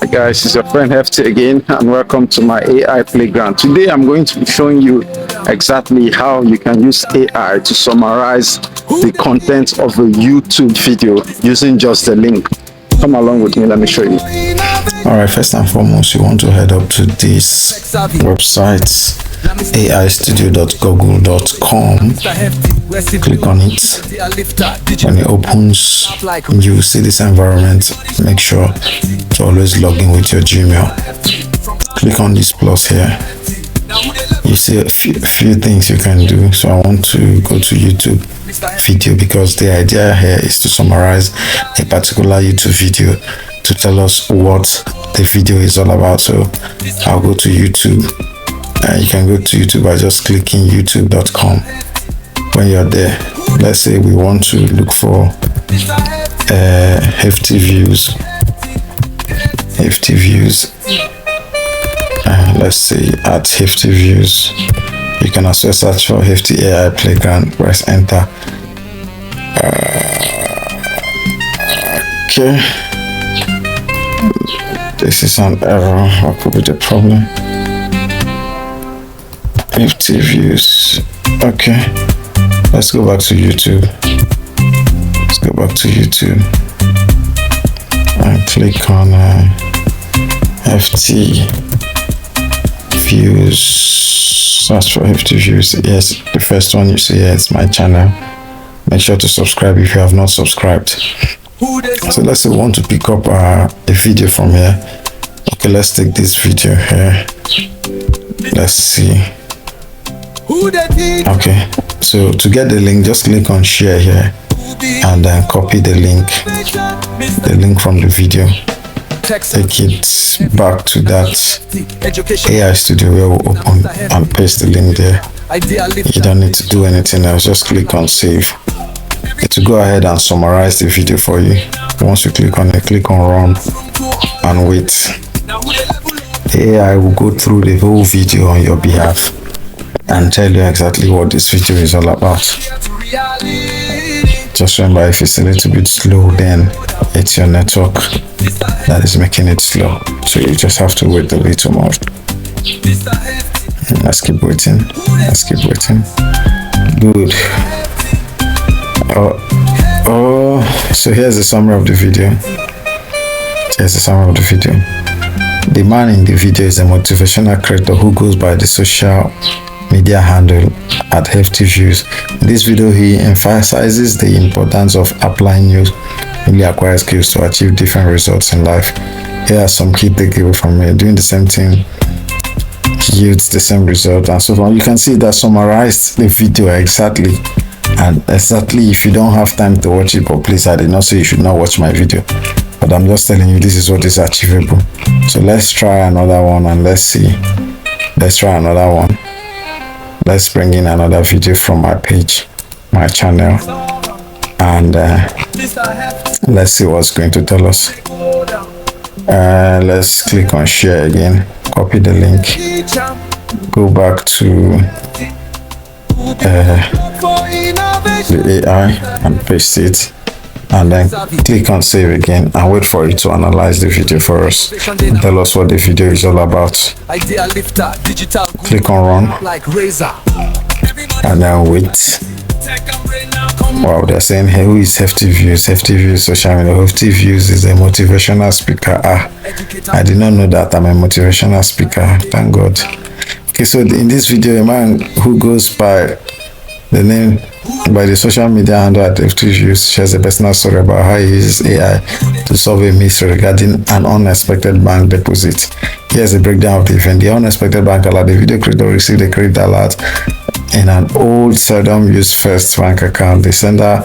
Hi guys, it's your friend Hefty again, and welcome to my AI playground. Today I'm going to be showing you exactly how you can use AI to summarize the content of a YouTube video using just the link. Come along with me, let me show you. Alright, first and foremost, you want to head up to this website, aistudio.google.com. Click on it. When it opens, you see this environment. Make sure to always log in with your Gmail. Click on this plus here. You see a few things you can do. So I want to go to YouTube video because the idea here is to summarize a particular YouTube video to tell us what the video is all about. So I'll go to YouTube. You can go to YouTube by just clicking youtube.com. When you're there, let's say we want to look for hefty views. Let's say at hefty views. You can also search for hefty AI playground. Press enter. Okay, this is an error. What could be the problem? Hefty views. Okay, let's go back to YouTube. And click on hefty views. Search for hefty views. Yes, the first one you see here is my channel. Make sure to subscribe if you have not subscribed. So let's say we want to pick up a video from here. Okay, let's take this video here. Let's see. Okay, so to get the link, just click on share here and then copy the link from the video. Take it back to that AI studio where we open and paste the link there. You don't need to do anything else, just click on save. To go ahead and summarize the video for you. Once you click on it, click on run and wait. The AI will go through the whole video on your behalf and tell you exactly what this video is all about. Just remember, if it's a little bit slow, then it's your network that is making it slow. So you just have to wait a little more. Let's keep waiting. Good. So here's the summary of the video. The man in the video is a motivational creator who goes by the social media handle at hefty views. In this video, he emphasizes the importance of applying newly acquired skills to achieve different results in life. Here are some key takeaways from me. Doing the same thing yields the same result, and so on. You can see that summarized the video exactly. And exactly, if you don't have time to watch it, but please, I did not say you should not watch my video, but I'm just telling you this is what is achievable. So let's try another one and let's see. Let's bring in another video from my page, my channel, and let's see what's going to tell us. Let's click on share again, copy the link, go back to the AI and paste it, and then click on save again and wait for it to analyze the video for us and tell us what the video is all about. Click on run and then wait. Wow, they're saying here, who is hefty views? Hefty views social media. Hefty views is a motivational speaker. I did not know that I'm a motivational speaker, thank God. Okay, so in this video, a man who goes by the social media handle at hefty views shares a personal story about how he uses AI to solve a mystery regarding an unexpected bank deposit. Here's a breakdown of the event. The unexpected bank alert. The video creator received a credit alert in an old, seldom used first bank account. The sender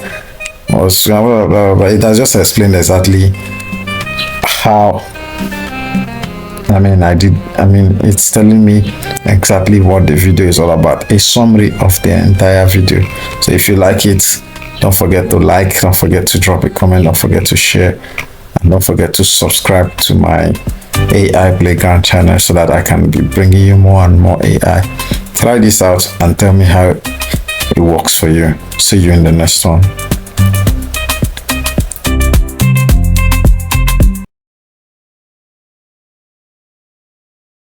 was but it has just explained exactly how. It's telling me exactly what the video is all about, a summary of the entire video. So if you like it, don't forget to like, don't forget to drop a comment, don't forget to share, and don't forget to subscribe to my AI playground channel so that I can be bringing you more and more AI. Try this out and tell me how it works for you. See you in the next one.